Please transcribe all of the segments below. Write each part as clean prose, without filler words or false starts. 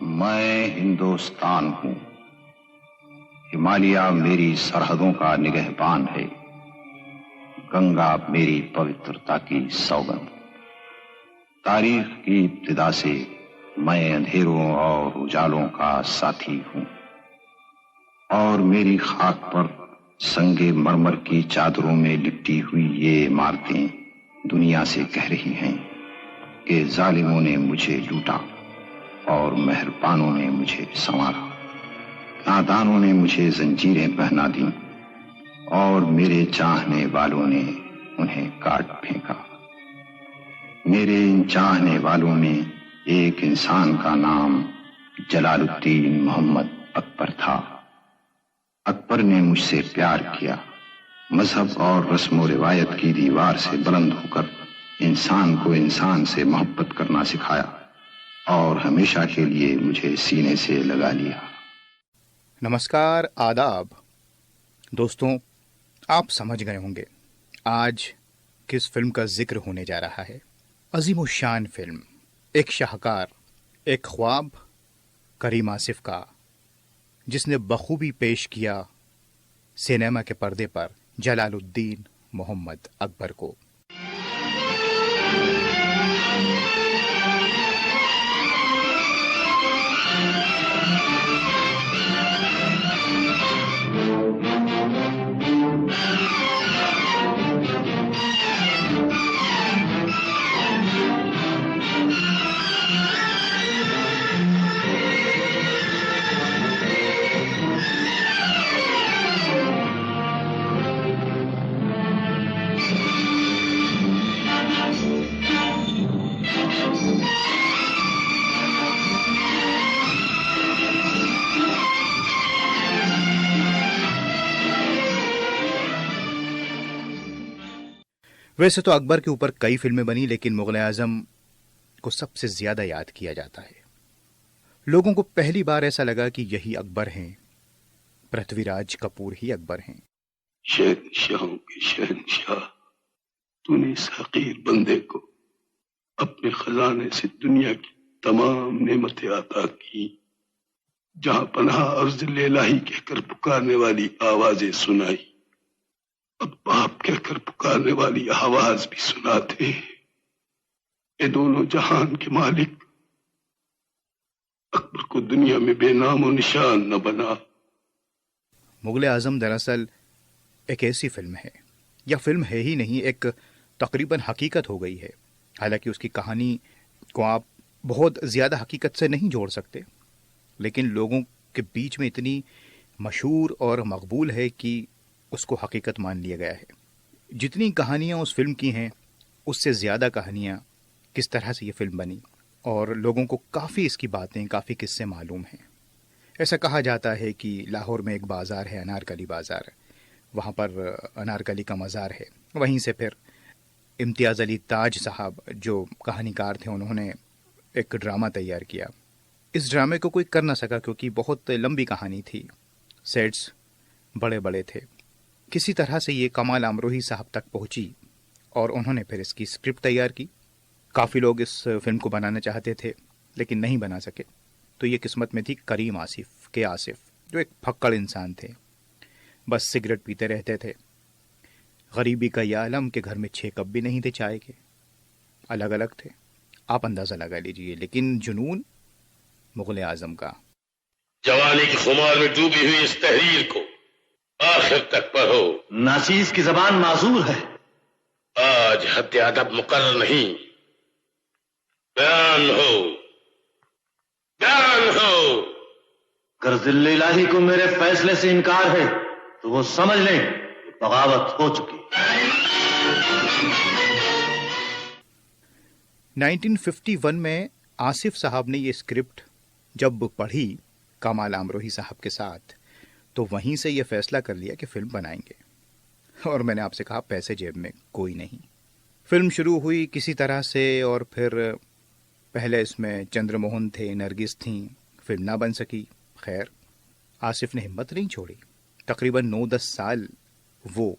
मैं हिंदुस्तान हूं। हिमालय मेरी सरहदों का निगहबान है। गंगा मेरी पवित्रता की सौगंध। तारीख की इब्तिदा से मैं अंधेरों और उजालों का साथी हूं और मेरी खाक पर संगे मरमर की चादरों में लिपटी हुई ये इमारतें दुनिया से कह रही हैं कि जालिमों ने मुझे लूटा और मेहरबानों ने मुझे संवारा। नादानों ने मुझे जंजीरें पहना दी और मेरे चाहने वालों ने उन्हें काट फेंका। मेरे इन चाहने वालों में एक इंसान का नाम जलालुद्दीन मोहम्मद अकबर था। अकबर ने मुझसे प्यार किया। मजहब और रस्म रिवायत की दीवार से बुलंद होकर इंसान को इंसान से मोहब्बत करना सिखाया और हमेशा के लिए मुझे सीने से लगा लिया। नमस्कार, आदाब दोस्तों, आप समझ गए होंगे आज किस फिल्म का जिक्र होने जा रहा है। अजीमुशान फिल्म, एक शाहकार, एक ख्वाब करीम आसिफ का, जिसने बखूबी पेश किया सिनेमा के पर्दे पर जलालुद्दीन मोहम्मद अकबर को। वैसे तो अकबर के ऊपर कई फिल्में बनी, लेकिन मुगल आजम को सबसे ज्यादा याद किया जाता है। लोगों को पहली बार ऐसा लगा कि यही अकबर हैं, पृथ्वीराज कपूर ही अकबर हैं। शहंशाहों के शहंशाह, तूने इस हकीर बंदे को अपने खजाने से दुनिया की तमाम नेमतें अता की। जहां पनाह और जिल्ले इलाही कहकर पुकारने वाली आवाजें सुनाई, अब बाप कहकर पुकारने वाली आवाज भी सुनाते। ये दोनों जहान के मालिक अकबर को दुनिया में बेनामो निशान न बना। मुगल आजम दरअसल एक ऐसी फिल्म है, या फिल्म है ही नहीं, एक तकरीबन हकीकत हो गई है। हालांकि उसकी कहानी को आप बहुत ज्यादा हकीकत से नहीं जोड़ सकते, लेकिन लोगों के बीच में इतनी मशहूर और मकबूल है कि उसको हकीकत मान लिया गया है। जितनी कहानियां उस फिल्म की हैं, उससे ज्यादा कहानियां किस तरह से ये फिल्म बनी, और लोगों को काफ़ी इसकी बातें, काफ़ी किस्से मालूम हैं। ऐसा कहा जाता है कि लाहौर में एक बाज़ार है, अनारकली बाज़ार, वहाँ पर अनारकली का मज़ार है। वहीं से फिर इम्तियाज़ अली ताज साहब जो कहानीकार थे, उन्होंने एक ड्रामा तैयार किया। इस ड्रामे को कोई कर ना सका क्योंकि बहुत लंबी कहानी थी, सेट्स बड़े बड़े थे। किसी तरह से ये कमाल अमरोही साहब तक पहुंची और उन्होंने फिर इसकी स्क्रिप्ट तैयार की। काफ़ी लोग इस फिल्म को बनाना चाहते थे लेकिन नहीं बना सके, तो ये किस्मत में थी करीम आसिफ, जो एक फक्कड़ इंसान थे, बस सिगरेट पीते रहते थे। गरीबी का यह आलम के घर में 6 कप भी नहीं थे चाय के, अलग अलग थे। आप अंदाज़ा लगा लीजिए, लेकिन जुनून मुगल आजम का। जवानी की खुमार में डूबी हुई इस तहरीर को आखिर तक पढ़ो। नाचीज की जबान माजूर है। आज हद अदब मुकर्रर नहीं, बयान हो। अगर जिल्ले इलाही को मेरे फैसले से इनकार है तो वो समझ लें कि बगावत हो चुकी। 1951 में आसिफ साहब ने ये स्क्रिप्ट जब पढ़ी कमाल अमरोही साहब के साथ, तो वहीं से ये फैसला कर लिया कि फिल्म बनाएंगे। और मैंने आपसे कहा, पैसे जेब में कोई नहीं। फिल्म शुरू हुई किसी तरह से, और फिर पहले इसमें चंद्रमोहन थे, नरगिस थी, फिल्म ना बन सकी। खैर, आसिफ ने हिम्मत नहीं छोड़ी। तकरीबन 9-10 साल वो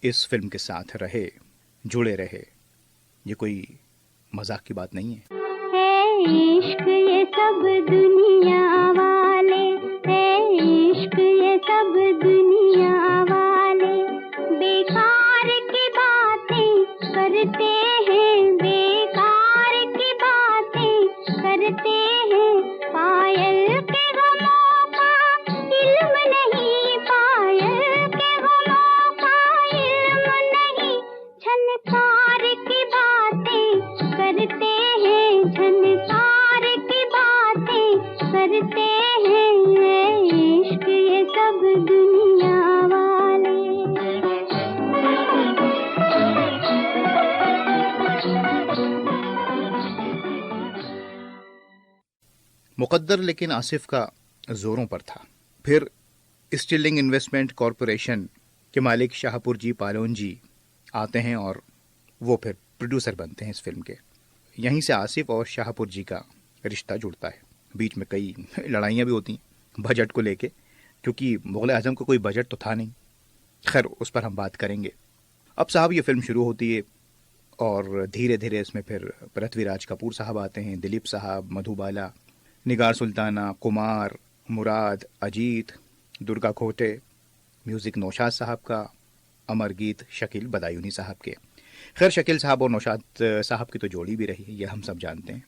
इस फिल्म के साथ रहे, जुड़े रहे। ये कोई मजाक की बात नहीं है। इश्क ये सब दुनिया संसार की बातें करते हैं, इश्क ये सब दुनिया वाले। मुकद्दर लेकिन आसिफ का जोरों पर था। फिर स्टिलिंग इन्वेस्टमेंट कॉरपोरेशन के मालिक शाहपुर जी पालोन जी आते हैं और वो फिर प्रोड्यूसर बनते हैं इस फिल्म के। यहीं से आसिफ और शाहपुर जी का रिश्ता जुड़ता है। बीच में कई लड़ाइयाँ भी होती हैं बजट को लेके, क्योंकि मुग़ल आज़म को कोई बजट तो था नहीं। खैर उस पर हम बात करेंगे। अब साहब ये फिल्म शुरू होती है और धीरे धीरे इसमें फिर पृथ्वीराज कपूर साहब आते हैं, दिलीप साहब, मधुबाला, निगार सुल्ताना, कुमार, मुराद, अजीत, दुर्गा खोटे, म्यूज़िक नौशाद साहब का, अमर गीत शकील बदायूनी साहब के। खैर शकील साहब और नौशाद साहब की तो जोड़ी भी रही है, ये हम सब जानते हैं।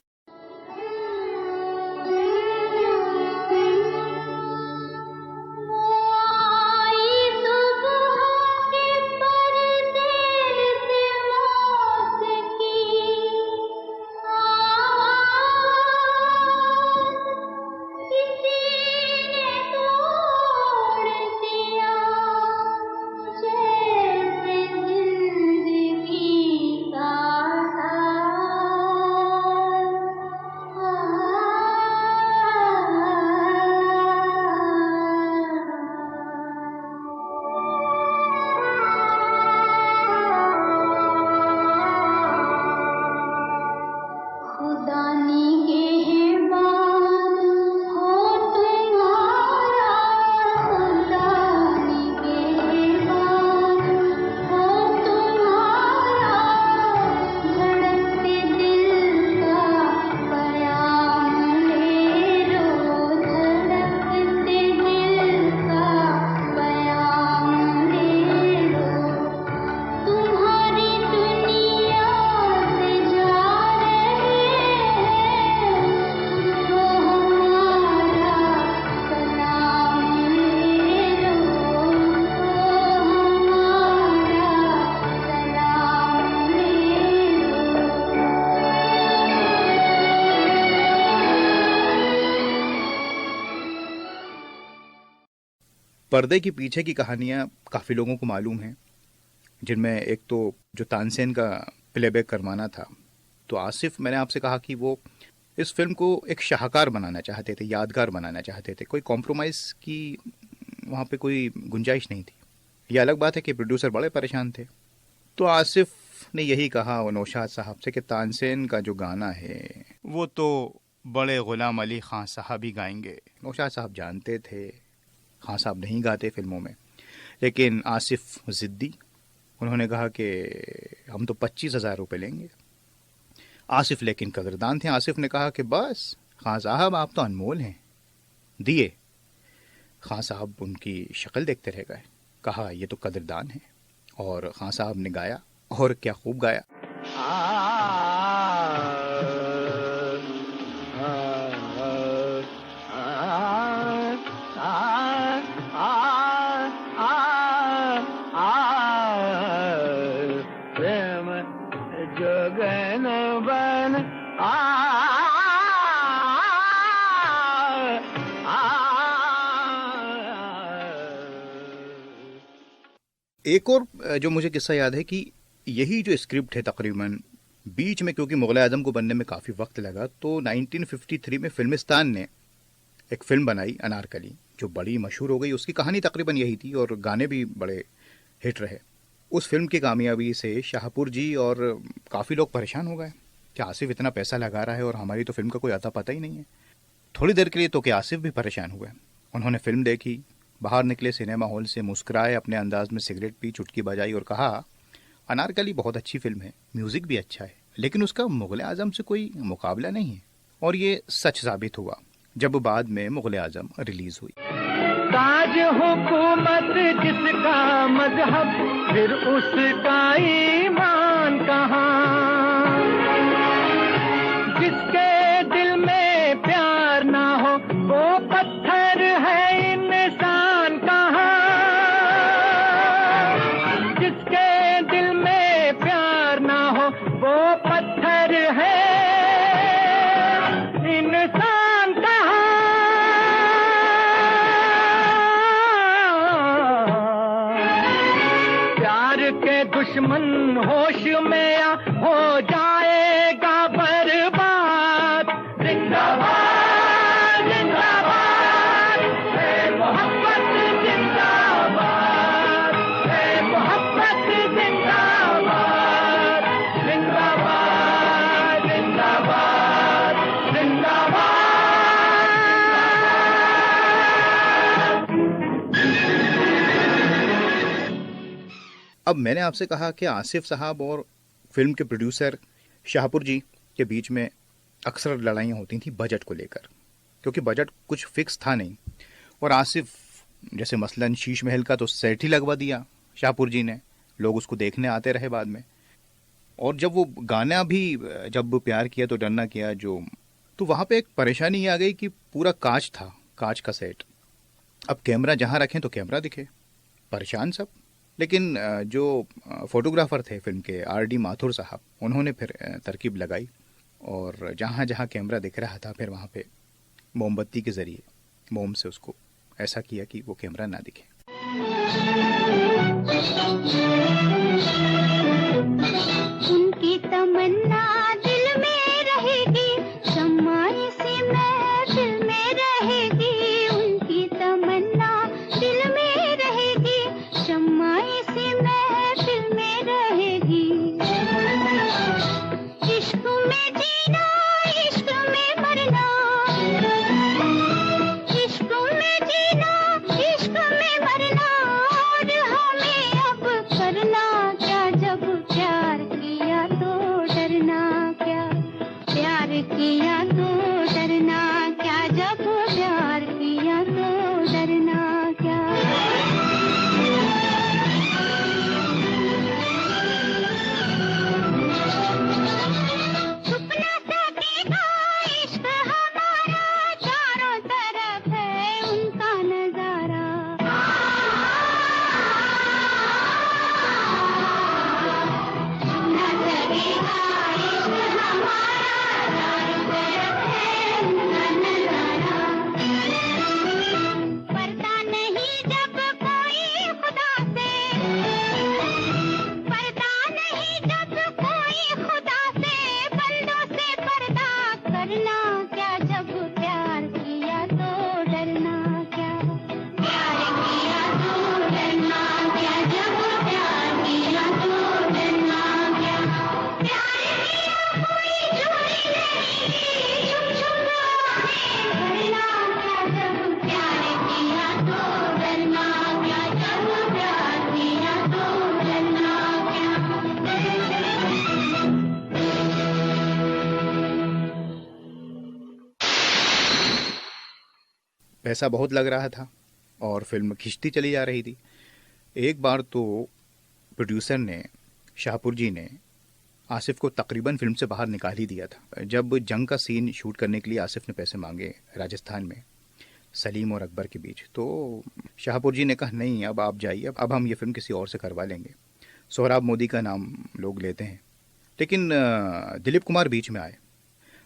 पर्दे के पीछे की कहानियाँ काफ़ी लोगों को मालूम हैं, जिनमें एक तो जो तानसेन का प्लेबैक करवाना था, तो आसिफ मैंने आपसे कहा कि वो इस फिल्म को एक शाहकार बनाना चाहते थे, यादगार बनाना चाहते थे। कोई कॉम्प्रोमाइज़ की वहाँ पे कोई गुंजाइश नहीं थी। ये अलग बात है कि प्रोड्यूसर बड़े परेशान थे। तो आसिफ ने यही कहा नौशाद साहब से कि तानसेन का जो गाना है वो तो बड़े गुलाम अली खान साहब ही गाएंगे। नौशाद साहब जानते थे खान साहब नहीं गाते फिल्मों में, लेकिन आसिफ ज़िद्दी, उन्होंने कहा कि हम तो 25,000 रुपये लेंगे। आसिफ लेकिन कदरदान थे। आसिफ ने कहा कि बस खान साहब आप तो अनमोल हैं, दिए। खान साहब उनकी शक्ल देखते रह गए। कहा ये तो कदरदान है। और खान साहब ने गाया, और क्या खूब गाया। एक और जो मुझे किस्सा याद है कि यही जो स्क्रिप्ट है तकरीबन बीच में, क्योंकि मुग़ल आज़म को बनने में काफ़ी वक्त लगा, तो 1953 में फिल्मिस्तान ने एक फ़िल्म बनाई अनारकली, जो बड़ी मशहूर हो गई। उसकी कहानी तकरीबन यही थी और गाने भी बड़े हिट रहे। उस फिल्म की कामयाबी से शाहपुर जी और काफ़ी लोग परेशान हो गए कि आसिफ इतना पैसा लगा रहा है और हमारी तो फिल्म का कोई अता पता ही नहीं है। थोड़ी देर के लिए तो कि आसिफ भी परेशान हुए। उन्होंने फिल्म देखी, बाहर निकले सिनेमा हॉल से, मुस्कुराए, अपने अंदाज में सिगरेट पी, चुटकी बजाई और कहा अनारकली बहुत अच्छी फिल्म है, म्यूज़िक भी अच्छा है, लेकिन उसका मुग़ल आज़म से कोई मुकाबला नहीं है। और ये सच साबित हुआ जब बाद में मुग़ल आज़म रिलीज हुई। ताज हुकूमत जिसका मजहब, फिर उसका ईमान कहाँ। जिसके दिल में प्यार ना हो वो पत्थर है, इंसान कहाँ। जिसके दिल में प्यार ना हो वो पत्थर है, दुश्मन होश में आ हो जाएगा बर्बाद। जिंदाबाद जिंदाबाद है मोहब्बत, जिंदाबाद है मोहब्बत, जिंदाबाद जिंदाबाद जिंदाबाद जिंदाबाद। अब मैंने आपसे कहा कि आसिफ साहब और फिल्म के प्रोड्यूसर शाहपुर जी के बीच में अक्सर लड़ाइयाँ होती थी बजट को लेकर, क्योंकि बजट कुछ फिक्स था नहीं। और आसिफ जैसे मसलन शीश महल का तो सेट ही लगवा दिया शाहपुर जी ने, लोग उसको देखने आते रहे बाद में। और जब वो गाना भी जब प्यार किया तो डरना किया जो, तो वहाँ पे एक परेशानी ये आ गई कि पूरा कांच था, कांच का सेट। अब कैमरा जहाँ रखें तो कैमरा दिखे, परेशान सब। लेकिन जो फोटोग्राफर थे फिल्म के R.D. माथुर साहब, उन्होंने फिर तरकीब लगाई और जहाँ जहाँ कैमरा दिख रहा था फिर वहाँ पे मोमबत्ती के ज़रिए मोम से उसको ऐसा किया कि वो कैमरा ना दिखे। उनकी तमन्ना दिल में रहेगी, समाई सी महफिल में रहेगी। उनकी तमन्ना दिल में रहेगी, समाई सी महफिल में रहेगी। इश्क में जीना, इश्क में मरना, इश्क में जीना, इश्क में मरना। और हमें अब करना क्या, जब प्यार किया तो डरना क्या, प्यार किया तो डरना क्या, जब प्यार किया तो डरना क्या। सपना सकेगा इश्क हमारा, चारों तरफ है उनका नजारा। सपना सकेगा इश्क हमारा, चारों तरफ है उनका नजारा। पर्दा नहीं जब कोई खुदा से, पर्दा नहीं जब कोई खुदा से, बंदों से पर्दा करना क्या, जब प्यार किया तो डरना क्या, प्यार किया तो डरना क्या, जब प्यार किया तो डरना क्या। प्यार किया कोई चोरी नहीं, छुप छुप आंखें भरना क्या, जब प्यार किया तो डरना क्या, जब प्यार किया तो डरना क्या। पैसा बहुत लग रहा था और फिल्म खिंचती चली जा रही थी। एक बार तो प्रोड्यूसर ने, शाहपुर जी ने आसिफ को तकरीबन फिल्म से बाहर निकाल ही दिया था। जब जंग का सीन शूट करने के लिए आसिफ ने पैसे मांगे राजस्थान में सलीम और अकबर के बीच, तो शाहपुर जी ने कहा नहीं, अब आप जाइए, अब हम ये फिल्म किसी और से करवा लेंगे। सोहराब मोदी का नाम लोग लेते हैं। लेकिन दिलीप कुमार बीच में आए,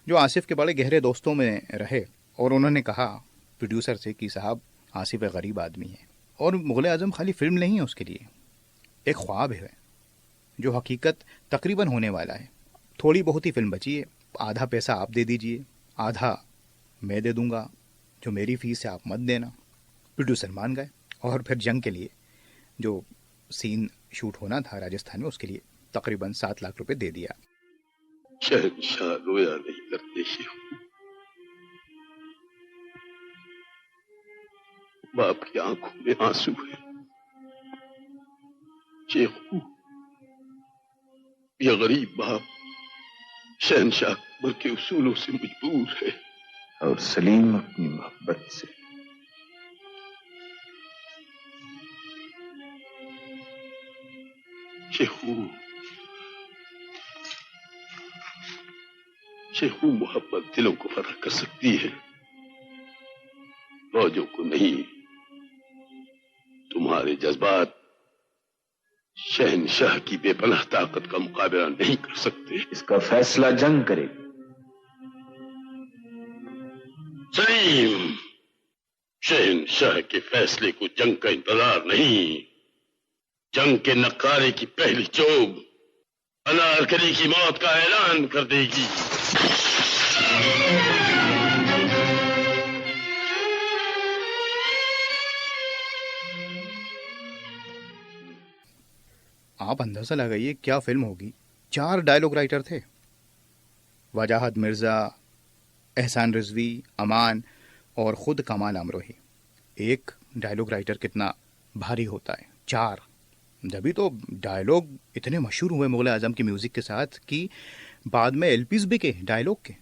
जो आसिफ के बड़े गहरे दोस्तों में रहे, और उन्होंने कहा प्रोड्यूसर से कि साहब आसिफ एक गरीब आदमी है और मुग़ल आज़म खाली फिल्म नहीं है उसके लिए, एक ख्वाब है जो हकीकत तकरीबन होने वाला है। थोड़ी बहुत ही फिल्म बची है, आधा पैसा आप दे दीजिए, आधा मैं दे दूंगा, जो मेरी फीस है आप मत देना। प्रोड्यूसर मान गए और फिर जंग के लिए जो सीन शूट होना था राजस्थान में, उसके लिए तकरीबन 7 लाख रुपए दे दिया। शहंशाह रोया नहीं करते शेखू, बाप की आंखों में आंसू है। शेखू, यह गरीब बाप शहंशाह अकबर के उसूलों से मजबूर है, और सलीम अपनी मोहब्बत से। शेखू, मोहब्बत दिलों को फर्क कर सकती है, फौजों को नहीं। तुम्हारे जज्बात शहंशाह की बेपनाह ताकत का मुकाबला नहीं कर सकते। इसका फैसला जंग करेगी। सलीम, शहंशाह के फैसले को जंग का इंतजार नहीं, जंग के नक्कारे की पहली चोब अनारकली की मौत का ऐलान कर देगी। आप अंदाजा लगाइए क्या फिल्म होगी। 4 डायलॉग राइटर थे, वजाहत मिर्जा, एहसान रिजवी, अमान और खुद कमाल अमरोही। एक डायलॉग राइटर कितना भारी होता है, 4। जभी तो डायलॉग इतने मशहूर हुए मुगल आजम की म्यूजिक के साथ कि बाद में एलपीज भी के डायलॉग के।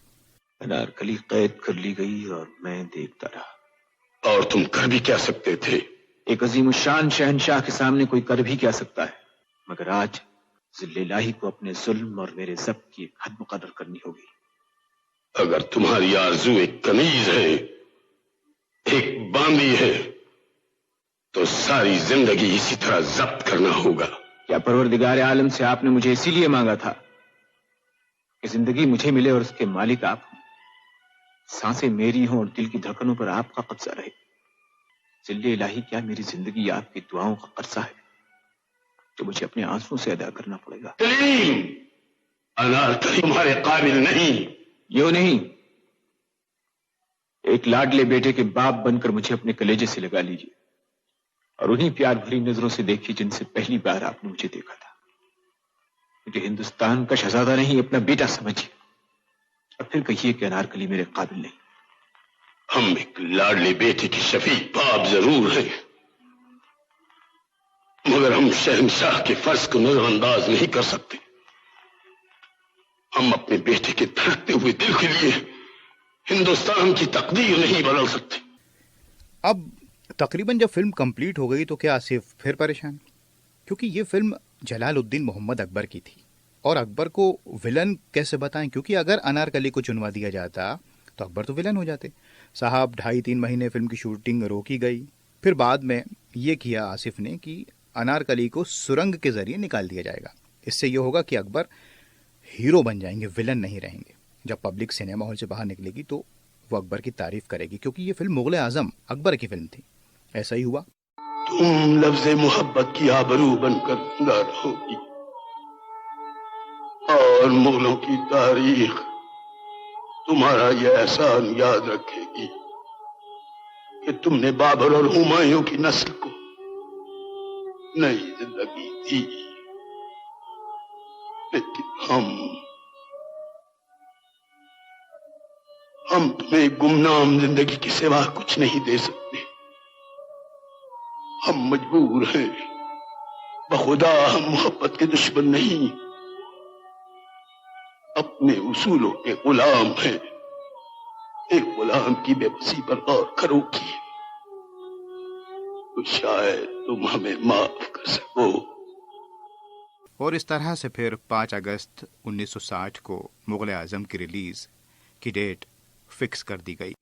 अनारकली कैद कर ली गई और मैं देखता रहा। और तुम कर भी क्या सकते थे? एक अजीमुशान शहनशाह के सामने कोई कर भी क्या सकता है, मगर आज जिल्ले-इलाही को अपने जुल्म और मेरे ज़ब्त की एक हद मुकर्रर करनी होगी। अगर तुम्हारी आरज़ू एक कमीज है, एक बांदी है, तो सारी जिंदगी इसी तरह जब्त करना होगा। क्या परवरदिगार आलम से आपने मुझे इसीलिए मांगा था कि जिंदगी मुझे मिले और उसके मालिक आप हों, सांसें मेरी हों और दिल की धड़कनों पर आपका कब्जा रहे। जिल्ले-इलाही, क्या मेरी जिंदगी आपकी दुआओं का कर्जा है तो मुझे अपने आंसुओं से अदा करना पड़ेगा। अनारकली तुम्हारे काबिल नहीं। यूं नहीं, एक लाडले बेटे के बाप बनकर मुझे अपने कलेजे से लगा लीजिए और उन्हीं प्यार भरी नजरों से देखिए जिनसे पहली बार आपने मुझे देखा था। मुझे हिंदुस्तान का शहजादा नहीं, अपना बेटा समझिए और फिर कहिए कि अनारकली मेरे काबिल नहीं। हम एक लाडले बेटे के शफीक बाप जरूर हैं, मगर हम शहंशाह के फर्ज को नजरअंदाज नहीं कर सकते। हम अपने बेटे के धड़कते हुए दिल के लिए हिंदुस्तान की तकदीर नहीं बदल सकते। अब तकरीबन जब फिल्म कंप्लीट हो गई तो क्या आसिफ फिर परेशान, क्योंकि ये फिल्म जलालुद्दीन मोहम्मद अकबर की थी और अकबर को विलन कैसे बताएं, क्योंकि अगर अनारकली को चुनवा दिया जाता तो अकबर तो विलन हो जाते। साहब 2.5-3 महीने फिल्म की शूटिंग रोकी गई। फिर बाद में ये किया आसिफ ने कि अनारकली को सुरंग के जरिए निकाल दिया जाएगा। इससे ये होगा कि अकबर हीरो बन जाएंगे, विलन नहीं रहेंगे। जब पब्लिक सिनेमा हॉल से बाहर निकलेगी तो वो अकबर की तारीफ करेगी, क्योंकि ये फिल्म मुगल आजम अकबर की फिल्म थी। ऐसा ही हुआ। तुम लफ्ज़े मोहब्बत की आबरू बनकर जिंदा रहोगी और मुगलों की तारीख तुम्हारा यह एहसान याद रखेगी कि तुमने बाबर और हुमायूं की नस्ल को नई जिंदगी दी। लेकिन हम तुम्हें गुमनाम जिंदगी के सिवा कुछ नहीं दे सकते। हम मजबूर हैं, बखुदा हम मोहब्बत के दुश्मन नहीं, अपने उसूलों के गुलाम हैं। एक गुलाम की बेबसी पर गौर करोगी तो शायद तुम हमें माफ कर सको। और इस तरह से फिर 5 अगस्त 1960 को मुगल आजम की रिलीज की डेट फिक्स कर दी गई।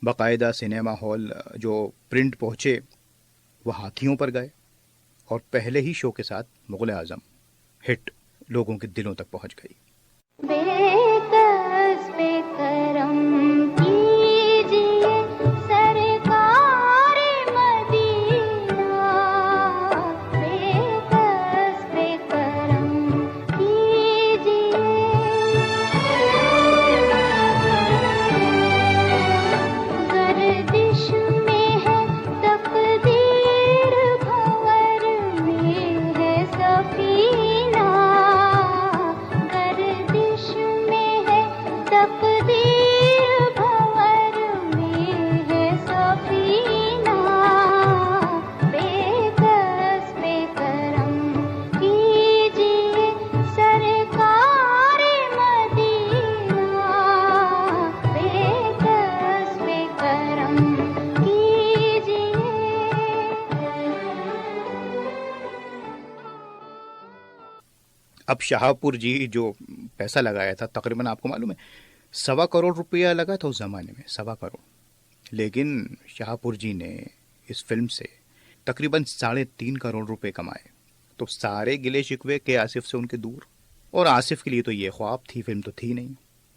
बाकायदा सिनेमा हॉल जो प्रिंट पहुंचे वो हाथियों पर गए और पहले ही शो के साथ मुगल आजम हिट लोगों के दिलों तक पहुंच गई। सफीना अब शाहपुर जी जो पैसा लगाया था, तकरीबन आपको मालूम है 1.25 करोड़ रुपया लगा था उस ज़माने में, 1.25 करोड़। लेकिन शाहपुर जी ने इस फिल्म से तकरीबन 3.5 करोड़ रुपए कमाए। तो सारे गिले शिकवे के आसिफ से उनके दूर। और आसिफ के लिए तो ये ख्वाब थी, फिल्म तो थी नहीं।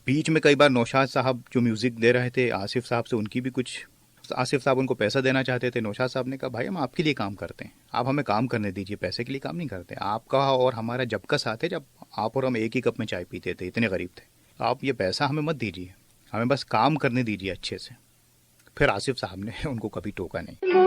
बीच में कई बार नौशाद साहब जो म्यूज़िक दे रहे थे आसिफ साहब से, उनकी भी कुछ, आसिफ साहब उनको पैसा देना चाहते थे। नौशाद साहब ने कहा भाई हम आपके लिए काम करते हैं, आप हमें काम करने दीजिए, पैसे के लिए काम नहीं करते। आपका और हमारा जब का साथ है, जब आप और हम एक ही कप में चाय पीते थे, इतने गरीब थे। आप ये पैसा हमें मत दीजिए, हमें बस काम करने दीजिए अच्छे से। फिर आसिफ साहब ने उनको कभी टोका नहीं।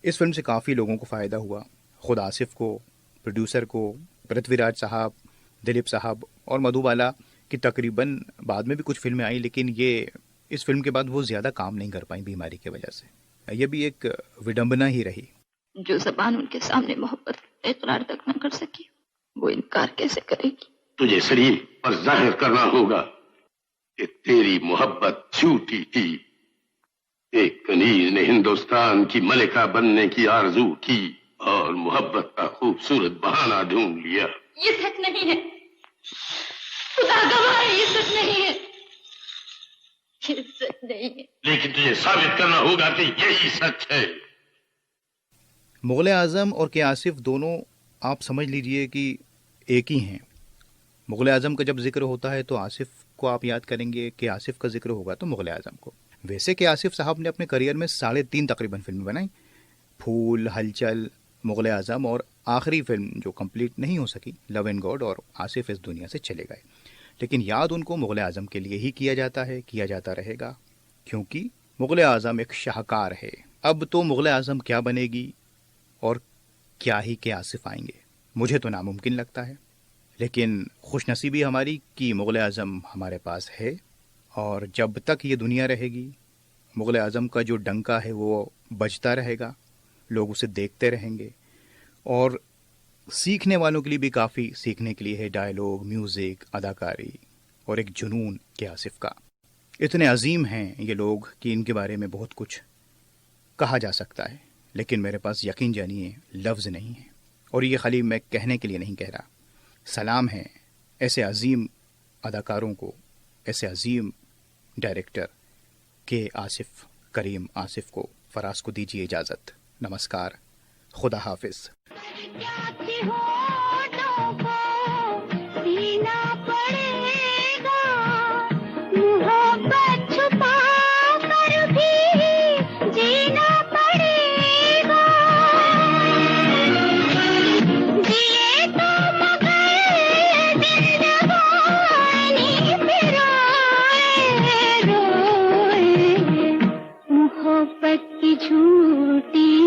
इस फिल्म से काफ़ी लोगों को फ़ायदा हुआ, खुद आसिफ को, प्रोड्यूसर को, पृथ्वीराज साहब, दिलीप साहब और मधुबाला की तकरीबन बाद में भी कुछ फिल्में आई, लेकिन ये इस फिल्म के बाद वो ज़्यादा काम नहीं कर पाई बीमारी की वजह से। ये भी एक विडंबना ही रही। जो ज़बान उनके सामने मोहब्बत इकरार तक न कर सकी, वो इनकार कैसे करेगी? तुझे शरीफ पर जाहिर करना होगा कि तेरी मोहब्बत झूठी थी। एक कनीज ने हिंदुस्तान की मलिका बनने की आरजू की और मोहब्बत का खूबसूरत बहाना ढूंढ लिया। ये सच नहीं है, खुदा गवाह है, ये सच नहीं है, ये सच नहीं है। लेकिन तुझे साबित करना होगा कि यही सच है। मुगल आजम और के आसिफ दोनों आप समझ लीजिए कि एक ही हैं। मुगल आजम का जब जिक्र होता है तो आसिफ को आप याद करेंगे, कि आसिफ का जिक्र होगा तो मुगल आजम को। वैसे कि आसिफ साहब ने अपने करियर में 3.5 तकरीबन फिल्में बनाई, फूल, हलचल, मुगल आजम और आखिरी फिल्म जो कंप्लीट नहीं हो सकी, लव एंड गॉड, और आसिफ इस दुनिया से चले गए। लेकिन याद उनको मुगल आजम के लिए ही किया जाता है, किया जाता रहेगा, क्योंकि मुगल आजम एक शाहकार है। अब तो मुगल आजम क्या बनेगी और क्या ही के आसिफ आएंगे, मुझे तो नामुमकिन लगता है। लेकिन खुशनसीबी हमारी कि मुगल आजम हमारे पास है, और जब तक ये दुनिया रहेगी मुगल आजम का जो डंका है वो बजता रहेगा, लोग उसे देखते रहेंगे। और सीखने वालों के लिए भी काफ़ी सीखने के लिए है, डायलॉग, म्यूज़िक, अदाकारी और एक जुनून के आसिफ का। इतने अजीम हैं ये लोग कि इनके बारे में बहुत कुछ कहा जा सकता है, लेकिन मेरे पास यकीन जानिए लफ्ज़ नहीं है। और ये खाली मैं कहने के लिए नहीं कह रहा, सलाम है ऐसे अजीम अदाकारों को, ऐसे अजीम डायरेक्टर के आसिफ, करीम आसिफ को। फराज को दीजिए इजाज़त। नमस्कार, खुदा हाफिज़। झूठी